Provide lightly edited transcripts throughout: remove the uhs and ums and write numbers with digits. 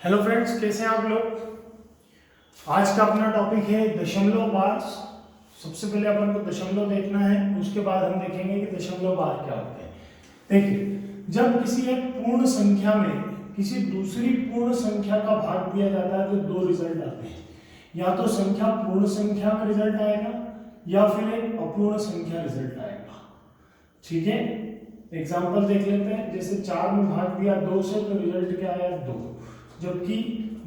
Hello friends, कैसे हैं आप लोग। आज का अपना टॉपिक है दशमलव बार। सबसे पहले अपन को दशमलव देखना है, उसके बाद हम देखेंगे कि दशमलव बार क्या होते हैं। देखिए, जब किसी एक पूर्ण संख्या में किसी दूसरी पूर्ण संख्या का भाग दिया जाता है तो दो रिजल्ट आते हैं। या तो संख्या पूर्ण संख्या में रिजल्ट आएगा या फिर एक अपूर्ण संख्या रिजल्ट आएगा। ठीक है, एग्जाम्पल देख लेते हैं। जैसे 4 में भाग दिया 2 से तो रिजल्ट क्या आया 2, जबकि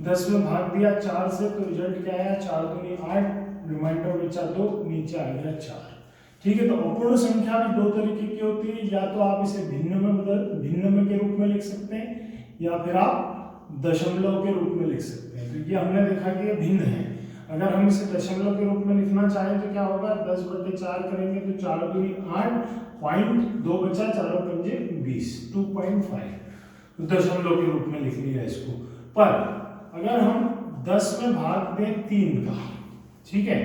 10 में भाग दिया 4 से तो रिजल्ट क्या आया 4 दूनी 8, रिमाइंडर बचा 2, नीचे आ गया 4। ठीक है, तो अपूर्ण संख्या भी दो तरीके की होती है। या तो आप इसे भिन्न में के रूप में लिख सकते हैं या फिर आप दशमलव के रूप में लिख सकते हैं। तो ये हमने देखा कि ये भिन्न है। अगर हम इसे दशमलव के रूप में लिखना चाहें तो क्या होगा, 10/4 करेंगे तो 4 दूनी 8, पॉइंट 2 बचा, 4 पंजे 20, 2.5। तो दशमलव के रूप में लिख लिया इसको। पर अगर हम 10 में भाग दें 3 का, ठीक है,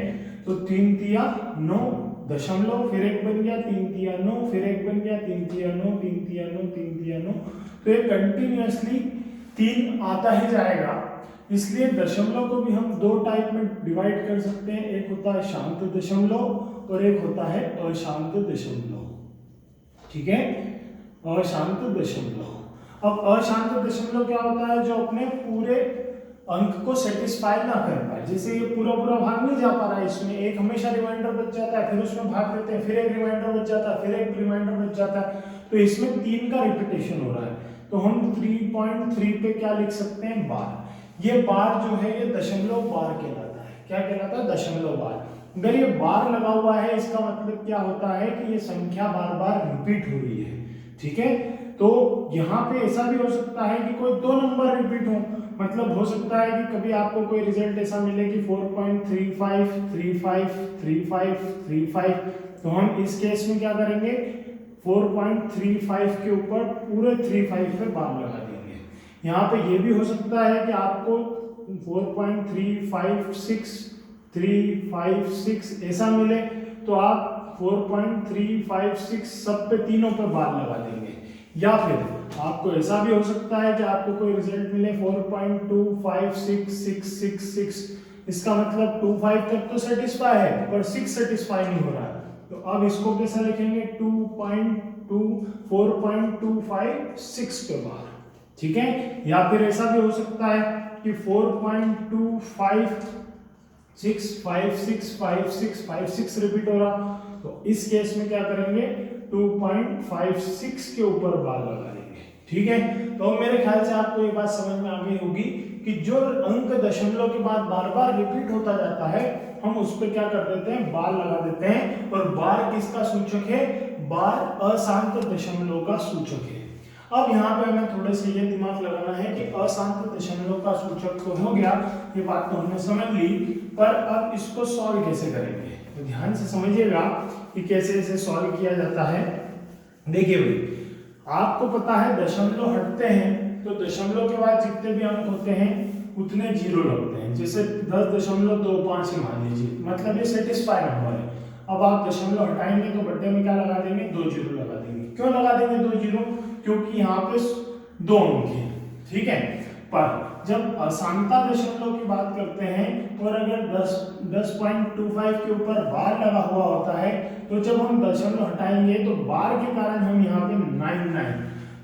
तो 3 तिया 9, दशमलव फिर एक बन गया 3 तिया 9, फिर एक बन गया 3 तिया 9, 3 तिया 9, 3 तिया 9। तो ये कंटिन्यूअसली 3 आता ही जाएगा। इसलिए दशमलव को भी हम दो टाइप में डिवाइड कर सकते हैं। एक होता है शांत दशमलव और एक होता है अशांत दशमलव। ठीक है, अशांत दशमलव। अब अशांत दशमलव क्या होता है, जो अपने पूरे अंक को सेटिस्फाई ना कर पाए। जैसे ये पूरा भाग नहीं जा पा रहा है, इसमें एक हमेशा रिमाइंडर बच जाता है, फिर उसमें भाग देते हैं, फिर एक रिमाइंडर बच जाता है, फिर एक रिमाइंडर बच जाता है। तो इसमें 3 का रिपीटेशन हो रहा है, तो हम 3.3 पे क्या लिख सकते हैं, बार। ये बार जो है ये दशमलव बार कहलाता है। क्या कहलाता है, दशमलव बार। अगर ये बार लगा हुआ है, इसका मतलब क्या होता है कि ये संख्या बार बार रिपीट हो रही है। ठीक है, तो यहाँ पे ऐसा भी हो सकता है कि कोई 2 नंबर रिपीट हो। मतलब हो सकता है कि कभी आपको कोई रिजल्ट ऐसा मिले कि 4.35 35 35 35। तो हम इस केस में क्या करेंगे, 4.35 के ऊपर पूरे 35 पे बार लगा देंगे। यहाँ पे ये भी हो सकता है कि आपको 4.356 356 ऐसा मिले, तो आप 4.356 सब पे तीनों पे बार लगा देंगे। या फिर आपको ऐसा भी हो सकता है कि आपको कोई रिजल्ट मिले 4.256666। इसका मतलब 25 तक तो सेटिस्फाई है पर 6 सेटिस्फाई नहीं हो रहा है। तो अब इसको कैसा लिखेंगे, 4.26 पे बार। ठीक है, या फिर ऐसा भी हो सकता है कि 4.25565656 रिपीट हो रहा। तो इस केस में क्या करेंगे, 2.56 के ऊपर बार लगा देंगे। ठीक है, तो मेरे ख्याल से आपको ये बात समझ में आ गई होगी कि जो अंक दशमलव के बाद बार बार रिपीट होता जाता है, हम उस पर क्या कर देते हैं, बार लगा देते हैं। और बार किसका सूचक है, बार अशांत दशमलव का सूचक है। अब यहाँ पे हमें थोड़े से ये दिमाग लगाना है कि अशांत दशमलव का सूचक तो हो गया, ये बात तो हमने समझ ली, पर अब इसको सॉल्व कैसे करेंगे। तो ध्यान से समझिएगा कि कैसे इसे सॉल्व किया जाता है। देखिए भाई, आपको पता है दशमलव हटते हैं तो दशमलव के बाद जितने भी अंक होते हैं उतने जीरो लगते हैं। जैसे 10.25 ही मान लीजिए, मतलब ये सेटिस्फाई नंबर है। अब आप दशमलव हटाएंगे तो बट्टे में क्या लगा देंगे, 2 जीरो लगा देंगे। क्यों लगा देंगे 2 जीरो, क्योंकि यहाँ पे 2 अंक है। ठीक है, पर जब अशांता दशमलव की बात करते हैं और अगर 10.25 के ऊपर बार लगा हुआ होता है, तो जब हम दशमलव हटाएंगे तो बार के कारण हम यहाँ पे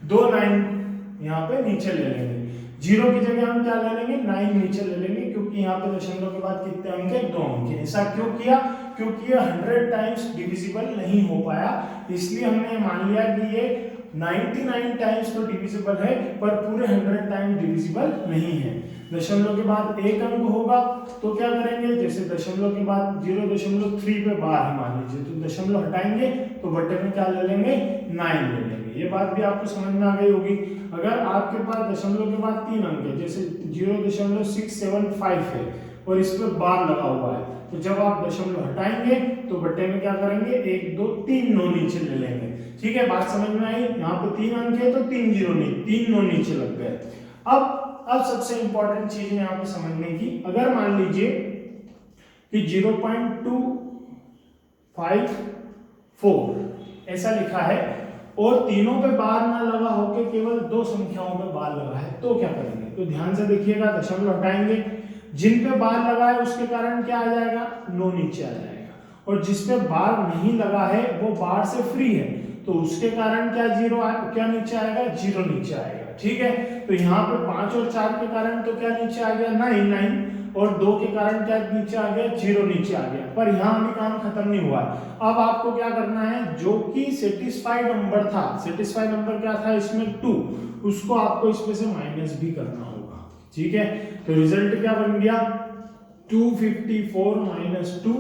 2 9 यहाँ पे नीचे ले लेंगे। जीरो की जगह हम क्या ले लेंगे, 9 नीचे ले लेंगे, क्योंकि यहाँ पे दशमलव के बाद कितने अंक है, 2 अंक है। ऐसा क्यों किया, क्योंकि ये 100 टाइम्स डिविजिबल नहीं हो पाया, इसलिए हमने मान लिया कि ये 99 टाइम्स तो डिविजिबल है पर पूरे 100 टाइम्स डिविजिबल नहीं है। दशमलव के बाद एक अंक होगा तो क्या करेंगे, जैसे दशमलव के बाद 0.3 पे बार ही मान लीजिए, तो दशमलव हटाएंगे तो बट्टे में क्या ले लेंगे, 9 ले लेंगे। ये बात भी आपको समझ में आ गई होगी। अगर आपके पास दशमलव के बाद 3 अंक है, जैसे 0.675 है और इस पे बार लगा हुआ है, तो जब आप दशमलव हटाएंगे तो बट्टे में क्या करेंगे, 1 2 3 9 नीचे ले लेंगे। ठीक है, बात समझ में आई। यहाँ पे 3 अंक है तो 3 जीरो नहीं, 3 9 नीचे लग गए। अब सबसे इंपॉर्टेंट चीज है यहाँ पे समझने की। अगर मान लीजिए कि 0.254 ऐसा लिखा है और तीनों पे बार ना लगा होके केवल दो संख्याओं पे बार लगा है तो क्या करेंगे? तो ध्यान से देखिएगा, दशमलव हटाएंगे, जिन पे बार लगा है उसके कारण क्या आ जाएगा? 9 नीचे आ जाएगा, और जिस पे बार नहीं लगा है वो बार से फ्री है तो उसके कारण क्या जीरो क्या नीचे आएगा? 0 नीचे आएगा। ठीक है, तो यहाँ पे 5 और 4 के कारण तो क्या नीचे आ गया? 9 और 2 के कारण क्या नीचे आ गया? 0 नीचे आ गया। पर यहाँ अभी काम खत्म नहीं हुआ है। अब आपको क्या करना है? जो कि सेटिस्फाइड नंबर था, सेटिस्फाइड नंबर क्या था इसमें? 2, उसको आपको इसमें से माइनस भी करना होगा। ठीक है, तो रिजल्ट क्या बन गया? 254 माइनस 2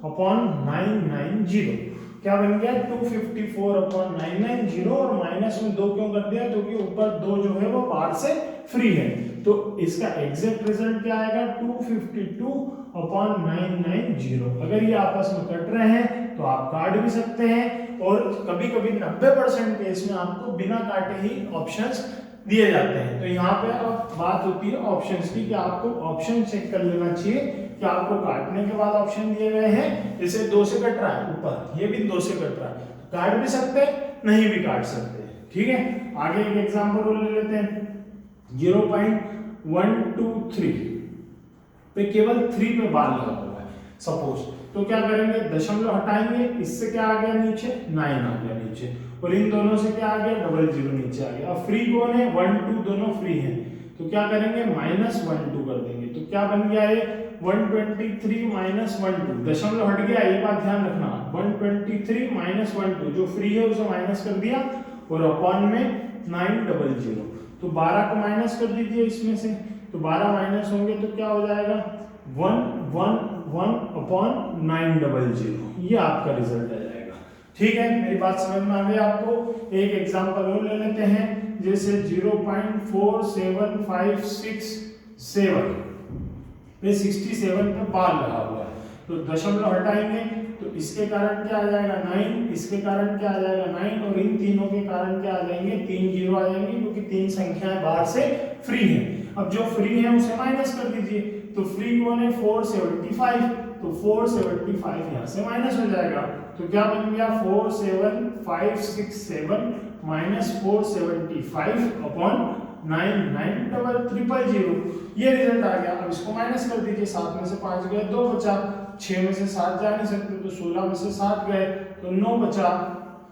अपॉन 990। क्या बन गया? 254 अपॉन 990, और माइनस में 2 क्यों कर दिया? क्योंकि ऊपर 2 जो है वो बार से फ्री है। तो इसका एग्जैक्ट रिजल्ट क्या आएगा? 252 अपॉन 990। अगर ये आपस में कट रहे हैं तो आप काट भी सकते हैं, और कभी कभी 90% केस में आपको बिना काटे ही ऑप्शंस दिए जाते हैं। तो यहाँ पे अब बात होती है ऑप्शंस की, कि आपको ऑप्शन चेक कर लेना चाहिए कि आपको काटने के बाद ऑप्शन दिए गए हैं, जैसे 2 से कट रहा है ऊपर, ये भी 2 से कट रहा है, काट भी सकते हैं, नहीं भी काट सकते। ठीक है, आगे एक एग्जांपल और ले लेते हैं। 0.123 पे केवल 3 पे बार लगा हुआ है सपोज, तो क्या करेंगे? दशमलव हटाएंगे, इससे क्या आ गया नीचे? 9 आ गया नीचे, और इन दोनों से क्या आ गया? डबल जीरो नीचे आ गया। अब फ्री कौन है? 1 2 दोनों फ्री हैं, तो क्या करेंगे? -1 2 कर देंगे, तो क्या बन गया? ये 123 -1 2, दशमलव हट गया, ये बात ध्यान रखना। 123 -1 2, जो फ्री है उसे माइनस कर दिया, और अपॉन में 900, तो 12 को माइनस कर दीजिए इसमें से, तो 12 माइनस होंगे तो क्या हो जाएगा? 111 अपॉन 900, ये आपका रिजल्ट आ जाएगा। ठीक है, मेरी बात समझ में आ गई आपको? एक एग्जांपल और ले लेते हैं, जैसे 0.47567 पे 67 पे बार लगा हुआ है, तो दशमलव हटाएंगे तो इसके कारण क्या आ जाएगा? 9, इसके कारण क्या आ जाएगा? 9, और इन तीनों के कारण क्या आ जाएंगे? 3 जीरो आ जाएंगे, क्योंकि 3 संख्याएं बाहर से फ्री हैं। अब जो फ्री है उसे माइनस कर दीजिए, तो फ्री कौन है? 475, तो 475 यहाँ से माइनस हो जाएगा, तो क्या बन गया? 47567 माइनस 475 अपॉन 99000, ये रिजल्ट आ गया। अब इसको माइनस कर दीजिए, 7 में से 5 गए, 2 बचा, 6 में से 7 जा नहीं सकते, तो 16 में से 7 गए, तो 9 बचा।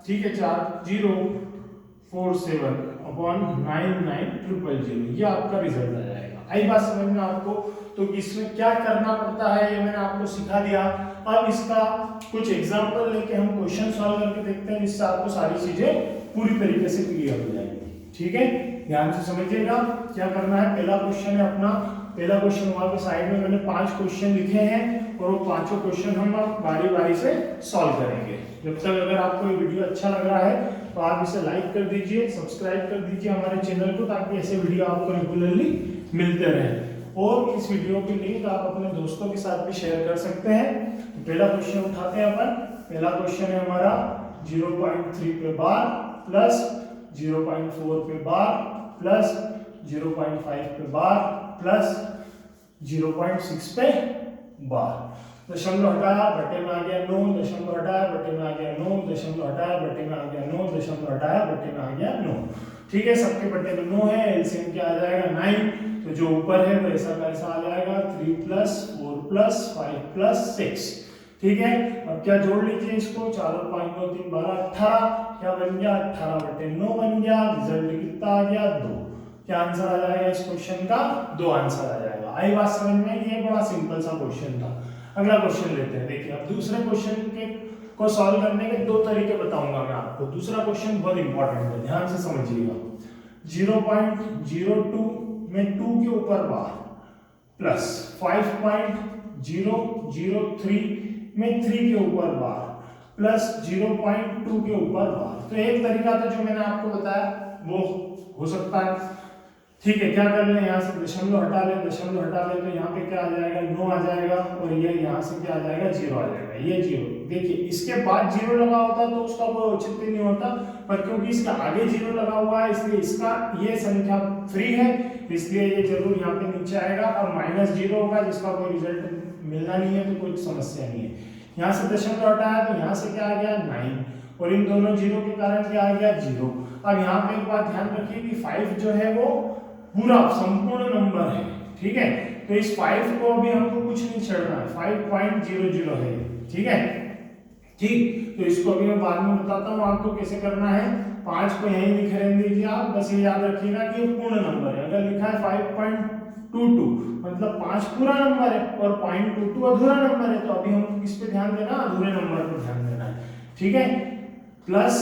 ठीक है, 4047 अपॉन 99000, ये आपका रिजल्ट आ जाएगा। आई बात समझ में आपको? तो इसमें क्या करना पड़ता है ये मैंने आपको सिखा दिया। अब इसका कुछ एग्जांपल लेके हम क्वेश्चन सॉल्व करके देखते हैं, जिससे आपको सारी चीजें पूरी तरीके से क्लियर हो जाएंगी। ठीक है, ध्यान से समझिएगा क्या करना है। पहला क्वेश्चन है अपना, पहला क्वेश्चन वहां पे साइड में मैंने 5 क्वेश्चन लिखे हैं, और वो पांचों क्वेश्चन हम बारी बारी से सॉल्व करेंगे। जब तक अगर आपको ये वीडियो अच्छा लग रहा है तो आप इसे लाइक कर दीजिए, सब्सक्राइब कर दीजिए हमारे चैनल को, ताकि ऐसे वीडियो आपको रेगुलरली मिलते रहें। और इस वीडियो की लिंक आप अपने दोस्तों के साथ भी शेयर कर सकते हैं। तो पहला क्वेश्चन उठाते हैं अपन। पहला क्वेश्चन है हमारा 0.3 पे बार प्लस 0.4 पे बार प्लस 0.5 पे बार प्लस 0.6 पे बार। दशमलव हटाया, बटे में आ गया 9, दशमलव हटाया, बटे में आ गया 9, दशमलव हटाया, बटे में आ गया 9, दशमलव हटाया, बटे में आ गया 9। ठीक है, सबके बटे में 9 है, एलसीएम क्या आ जाएगा? 9। तो जो ऊपर है वो ऐसा का ऐसा आ जाएगा, 3 + 4 + 5 + 6। ठीक है, अब क्या जोड़ लीजिए इसको, 4 और 5 9 3 12 18, क्या बन गया? 18/9 बन गया। रिजल्ट कितना आ गया? 2। क्या आंसर आ जाएगा इस क्वेश्चन का? 2 आंसर आ जाएगा। आई बात समझ में? ये बड़ा सिंपल सा क्वेश्चन था। अगला क्वेश्चन लेते हैं। देखिए, अब दूसरे क्वेश्चन को सॉल्व करने के 2 तरीके बताऊंगा मैं आपको। दूसरा क्वेश्चन बहुत इंपॉर्टेंट है, ध्यान से समझिएगा। 0.02 में 2 के ऊपर बार प्लस 5.003 में 3 के ऊपर बार प्लस 0.2 के ऊपर बार। तो एक तरीका था जो मैंने आपको बताया वो हो सकता है। ठीक है, क्या कर लें, यहाँ से दशमलव हटा लें, दशमलव हटा लें तो यहाँ पे क्या आ जाएगा? 9 आ जाएगा, और ये यहाँ से क्या आ जाएगा? 0 आ जाएगा। ये 0, देखिए इसके बाद 0 लगा होता तो उसका कोई औचित्य नहीं होता, पर क्योंकि इसका आगे 0 लगा हुआ है इसलिए इसका ये संख्या फ्री है, इसलिए ये जरूर यहाँ पे नीचे आएगा। और -0 होगा जिसका कोई रिजल्ट मिलना नहीं है, तो कोई समस्या नहीं है। यहाँ से दशमलव हटाया तो यहाँ से क्या आ गया? 9, और इन दोनों जीरो के कारण क्या आ गया 0। अब यहाँ पे एक बात ध्यान रखिए कि 5 जो है वो पूरा संपूर्ण नंबर है, ठीक है। तो इस 5 को अभी हमको कुछ नहीं छेड़ना है, 5.00 है, ठीक है। ठीक, तो इसको अभी मैं बाद में बताता हूँ आपको कैसे करना है। 5 को यहीं लिख रहने दीजिए आप, बस ये याद रखिएगा कि ये पूर्ण नंबर है। अगर लिखा है 5.22 मतलब 5 पूरा नंबर है और 0.22 अधूरा नंबर है, तो अभी हमको किस पे ध्यान देना, अधूरे नंबर पर ध्यान देना है, ठीक है। प्लस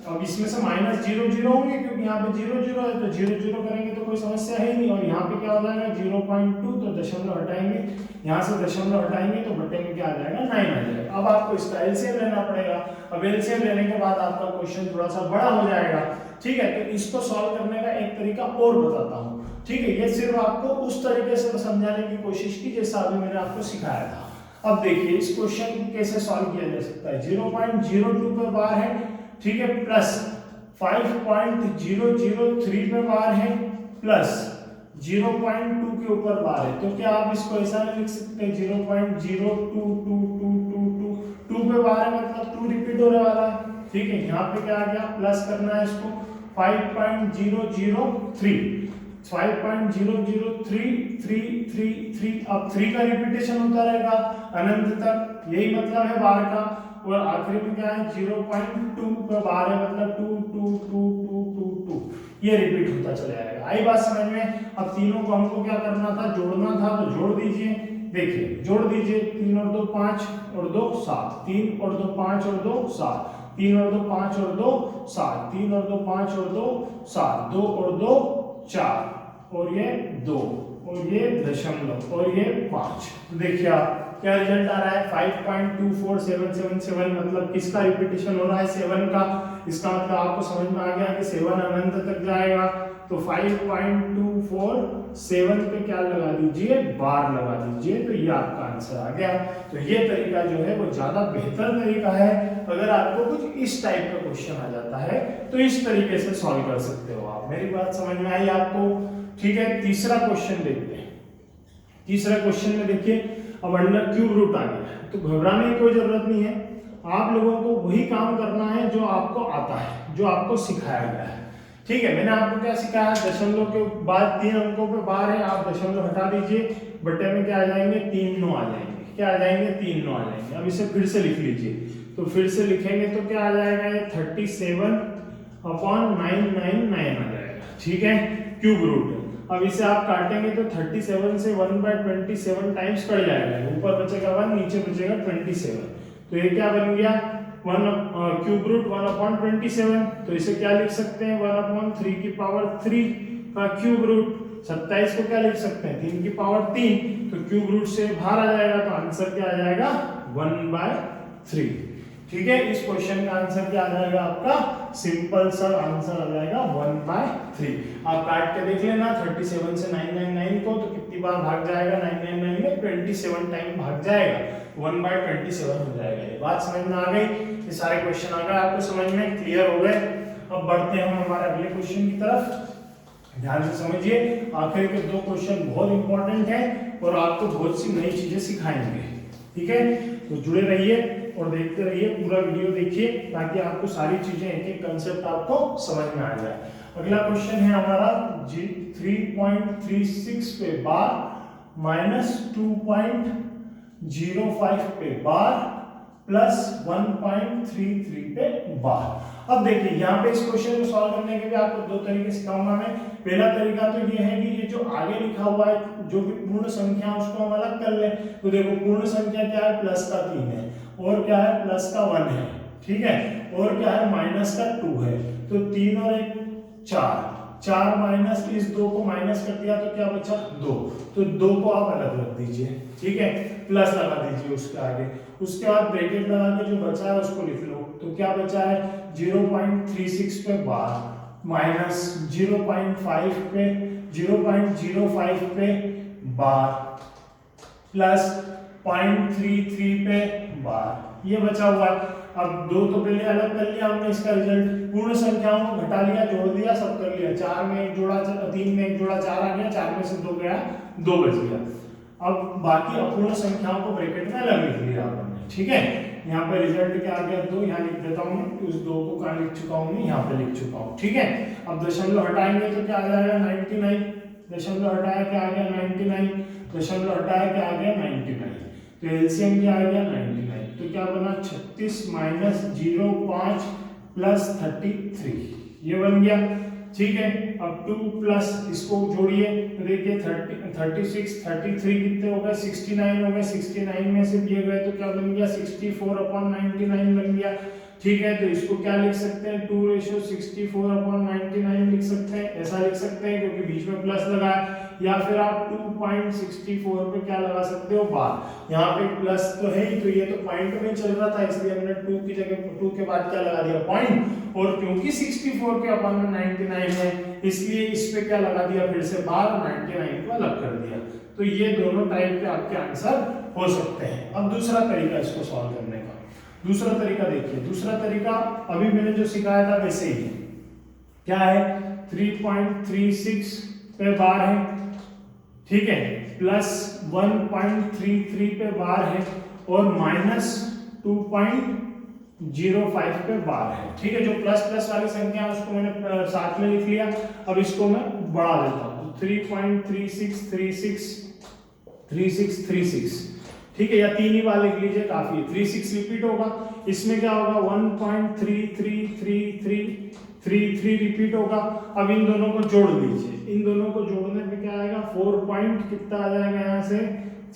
अब इसमें से माइनस 0 होंगे क्योंकि यहाँ पे 0 है, तो 0 करेंगे तो कोई समस्या है नहीं। और यहाँ पे क्या हो जाएगा 0.2, तो दशमलव हटाएंगे, यहाँ से दशमलव हटाएंगे तो बट्टे में क्या आ जाएगा 9 आ जाएगा। अब आपको इसका एलसीएम लेना पड़ेगा। अब एलसीएम लेने के बाद आपका क्वेश्चन थोड़ा सा बड़ा हो जाएगा, ठीक है। तो इसको सॉल्व करने का एक तरीका और बताता हूँ, ठीक है। ये सिर्फ आपको उस तरीके से समझाने की कोशिश की जैसा अभी मैंने आपको सिखाया था। अब देखिए इस क्वेश्चन को कैसे सॉल्व किया जा सकता है। 0.02 पर बार है, ठीक है, प्लस 5.003 पे बार है, प्लस 0.2 के ऊपर बार है। तो क्या आप इसको ऐसा नहीं लिख सकते 0.022222 पे बार है मतलब 2 रिपीट होने वाला है, ठीक है। यहाँ पे क्या आ गया, प्लस करना है इसको 5.003 5.0033333। अब 3 का रिपीटेशन होता रहेगा अनंत तक, यही मतलब है बार का। और आखिरी में क्या है 0.2 का बार है मतलब 2 ये रिपीट होता चला जाएगा। आई बात समझ में। अब तीनों को हमको क्या करना था, जोड़ना था, तो जोड़ दीजिए। देखिए जोड़ दीजिए, 3 और 2 5 और 2 7, 3 और 2 5 और 2 7, 3 और 2 5 और 2 7, 3 और 2 5 और 2 7, 2 और 2 4 और ये 2 और ये दशमलव और ये 5। देखिए आप क्या रिजल्ट आ रहा है 5.24777 मतलब किसका रिपीटेशन हो रहा है 7 का। इसका मतलब आपको समझ में आ गया कि 7 अनंत तक जाएगा। तो 5.247 पे क्या लगा दीजिए, बार लगा दीजिए, तो ये आपका आंसर आ गया। तो ये तरीका जो है वो ज्यादा बेहतर तरीका है। अगर आपको कुछ इस टाइप का क्वेश्चन आ जाता है तो इस तरीके से सॉल्व कर सकते हो आप। मेरी बात समझ में आई आपको, ठीक है। तीसरा क्वेश्चन देखते हैं। तीसरा क्वेश्चन में देखिए अब अंडर क्यूब रूट आ गया है, तो घबराने की कोई जरूरत नहीं है। आप लोगों को वही काम करना है जो आपको आता है, जो आपको सिखाया गया है, ठीक है। मैंने आपको क्या सिखाया, दशमलव के बाद 3 अंकों पे बार है, आप दशमलव हटा दीजिए, बट्टे में क्या आ जाएंगे 3 9 आ जाएंगे। क्या आ जाएंगे 3 9 आ जाएंगे। अब इसे फिर से लिख लीजिए, तो फिर से लिखेंगे तो क्या आ जाएगा ये 37/999 आ जाएगा, ठीक है, क्यूब रूट। अब इसे आप काटेंगे तो 37 से 1/27 टाइम्स कट जाएगा, ऊपर बचेगा 1 नीचे बचेगा 27। तो ये क्या बन गया 1 क्यूब रूट 1/27। तो इसे क्या लिख सकते हैं 1/3 की पावर 3 का क्यूब रूट। 27 को क्या लिख सकते हैं 3 की पावर 3, तो क्यूब रूट से बाहर आ जाएगा, तो आंसर क्या आ जाएगा 1/3, ठीक है। इस क्वेश्चन का आंसर क्या आ जाएगा आपका, सिंपल सा आंसर आ जाएगा 1/3। आप काट के देख लेना 37 से 999 को, तो कितनी बार भाग जाएगा 999 में 27 टाइम भाग जाएगा, 1/27 हो जाएगा। ये बात समझ में आ गई। ये सारे क्वेश्चन आ गए आपको समझ में, क्लियर हो गए। अब बढ़ते हैं हम हमारे अगले क्वेश्चन की तरफ। ध्यान से समझिए, आखिर के 2 क्वेश्चन बहुत इंपॉर्टेंट है और आपको बहुत सी नई चीजें सिखाएंगे, ठीक है। तो जुड़े रहिए और देखते रहिए, पूरा वीडियो देखिए ताकि आपको सारी चीजें एक एक कंसेप्ट आपको समझ में आ जाए। अगला क्वेश्चन है हमारा 3.36 पे बार -2.05 पे बार प्लस 1.33 पे बार। अब देखिए यहाँ पे इस क्वेश्चन को सॉल्व करने के लिए आपको 2 तरीके सिखाऊंगा मैं। पहला तरीका तो ये है कि ये जो आगे लिखा हुआ है जो भी पूर्ण संख्या उसको हम अलग कर लें। तो देखो पूर्ण संख्या क्या है, प्लस का 3 है, और क्या है प्लस का 1 है, ठीक है, और क्या है माइनस का 2 है। तो 3 और 1 4, 4 माइनस इस 2 को माइनस कर दिया तो क्या बचा 2, तो 2 को आप अलग रख दीजिए, ठीक है, प्लस लगा दीजिए उसके आगे। उसके बाद ब्रैकेट लगा के जो बचा है उसको लिख लो। तो क्या बचा है 0.36 पे बार माइनस 0.05 पे बार प्लस 0.33 पे बार, ये बचा हुआ है। अब 2 तो पहले अलग कर लिया हमने, इसका रिजल्ट पूर्ण संख्याओं को घटा लिया, जोड़ दिया, सब कर लिया। 4 में 1 जोड़ा 3 में 1 जोड़ा 4 आ गया, 4 में से 2 गया 2 बच गया। अब बाकी अपूर्ण संख्याओं को ब्रैकेट में अलग लिख लिया आपने, मैं, ठीक है। यहाँ पे रिजल्ट क्या आ गया 2, यहाँ लिख देता हूँ मैं, उस 2 को कहाँ लिख चुका हूँ मैं, यहाँ पे लिख चुका हूँ, ठीक है। अब दशमलव हटाएंगे तो क्या आ जाएगा 99, दशमलव हटाया क्या आ गया 99, दशमलव हटाया क्या आ गया 99, तो एलसीएम क्या आ गया 99, तो क्या बना 36 माइनस 05 प्लस 33, ये बन गया, ठीक है। अब 2 प्लस इसको जोड़िए तो देखिए 36 33 कितने हो गए 69 हो गए, 69 में से दिए गए तो क्या बन गया 64/99 बन गया, ठीक है। तो इसको क्या लिख सकते हैं 2/64/99 लिख सकते हैं, ऐसा लिख सकते हैं क्योंकि बीच में प्लस लगा है, या फिर आप 2.64 पे क्या लगा सकते हो बार, यहाँ पे प्लस तो है ही, तो ये तो पॉइंट में चल रहा था इसलिए हमने 2 की जगह 2 के बाद क्या लगा दिया पॉइंट, और क्योंकि 64 के अपन में 99 है इसलिए इस पे क्या लगा दिया फिर से बार, 99 को अलग कर दिया। तो ये दोनों टाइप के आपके आंसर हो सकते हैं। अब दूसरा तरीका इसको सॉल्व करने का, दूसरा तरीका देखिए, दूसरा तरीका अभी मैंने जो सिखाया था वैसे ही है, क्या है 3.36 पे बार है, ठीक है, प्लस 1.33 पे बार है और माइनस 2.05 पे बार है, ठीक है। जो प्लस प्लस वाली संख्या है उसको मैंने साथ में लिख लिया, अब इसको मैं बढ़ा देता हूँ 3.3636, ठीक है, या 3 ही बार लिख लीजिए काफी है, 36 रिपीट होगा, इसमें क्या होगा 1.333333 रिपीट होगा। अब इन दोनों को जोड़ लीजिए, इन दोनों को जोड़ने पे क्या आएगा 4 पॉइंट कितना आ जाएगा यहाँ से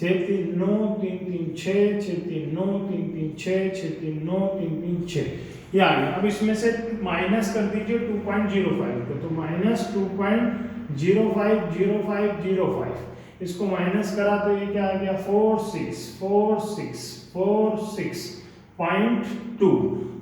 6 3 9 3 3 6 6 3 9 3 3 6 6 3 9 3 3 6, ये आ गया। अब इसमें से माइनस कर दीजिए 2.05 को, तो माइनस 2.050505, इसको माइनस करा तो ये क्या आ गया 464646.2,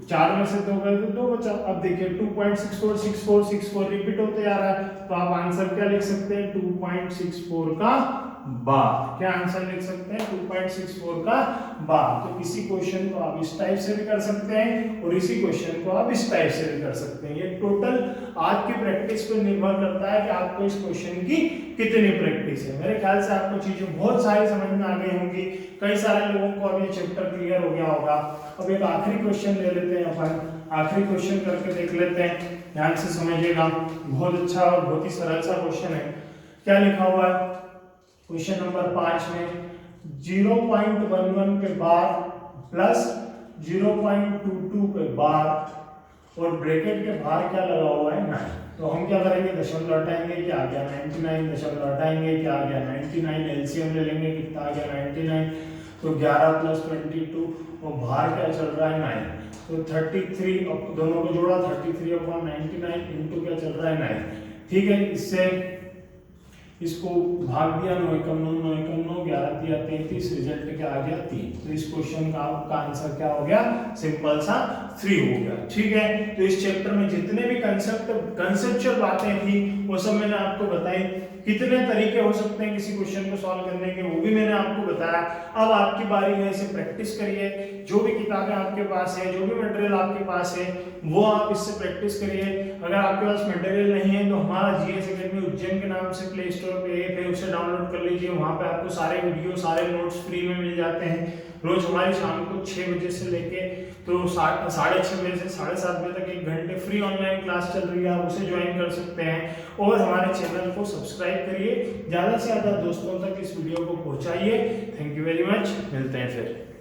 4 में से 2 गए तो 2 बचा। अब देखिए 2.646464 रिपीट होते जा रहा है, तो आप आंसर क्या लिख सकते हैं 2.64 का बार, क्या आंसर लिख सकते हैं 2.64 का बार। तो इसी क्वेश्चन को आप इस टाइप से भी कर सकते हैं और इसी क्वेश्चन को आप इस टाइप से भी कर सकते हैं। ये टोटल आज की प्रैक्टिस पर निर्भर करता है कि आपको इस क्वेश्चन की कितनी प्रैक्टिस है। मेरे ख्याल से आपको चीजें बहुत सारी समझ में आ गई होंगी, कई सारे लोगों को अभी चैप्टर क्लियर हो गया होगा। अब एक आखिरी क्वेश्चन ले लेते हैं अपन, आखिरी क्वेश्चन करके देख लेते हैं, ध्यान से समझिएगा, बहुत अच्छा और बहुत ही सरल सा क्वेश्चन है। क्या लिखा हुआ है क्वेश्चन नंबर 5 में 0.11 पे बार प्लस 0.22 पे बार और ब्रैकेट के बाहर क्या लगा हुआ है 9, तो हम क्या करेंगे दशमलव हटाएंगे क्या आ गया 99, दशमलव हटाएंगे क्या आ गया 99, एलसीएम ले लेंगे कितना आ गया 99, तो 11 प्लस 22 और बाहर क्या चल रहा है 9, तो 33, अब दोनों को जोड़ा 33/99 इंटू क्या चल रहा है 9, ठीक है। इससे इसको भाग दिया 9 एकम 9 9 एकम 9 11 तिया 33, रिजल्ट क्या आ गया 3। तो इस क्वेश्चन का आपका आंसर क्या हो गया सिंपल सा 3 हो गया, ठीक है। तो इस चैप्टर में जितने भी कंसेप्चुअल बातें थी वो सब मैंने आपको बताई, कितने तरीके हो सकते हैं किसी क्वेश्चन को सॉल्व करने के वो भी मैंने आपको बताया। अब आपकी बारी है, इसे प्रैक्टिस करिए, जो भी किताबें आपके पास है, जो भी मटेरियल आपके पास है वो आप इससे प्रैक्टिस करिए। अगर आपके पास मटेरियल नहीं है तो हमारा जीएस एकेडमी उज्जैन के नाम से प्ले स्टोर पे ऐप है, उसे डाउनलोड कर लीजिए, वहाँ पे आपको सारे वीडियो सारे नोट्स फ्री में मिल जाते हैं। रोज हमारी शाम को 6 बजे से लेके तो 6:30 बजे से 7:30 बजे तक 1 घंटे फ्री ऑनलाइन क्लास चल रही है, आप उसे ज्वाइन कर सकते हैं। और हमारे चैनल को सब्सक्राइब करिए, ज़्यादा से ज़्यादा दोस्तों तक इस वीडियो को पहुंचाइए। थैंक यू वेरी मच, मिलते हैं फिर।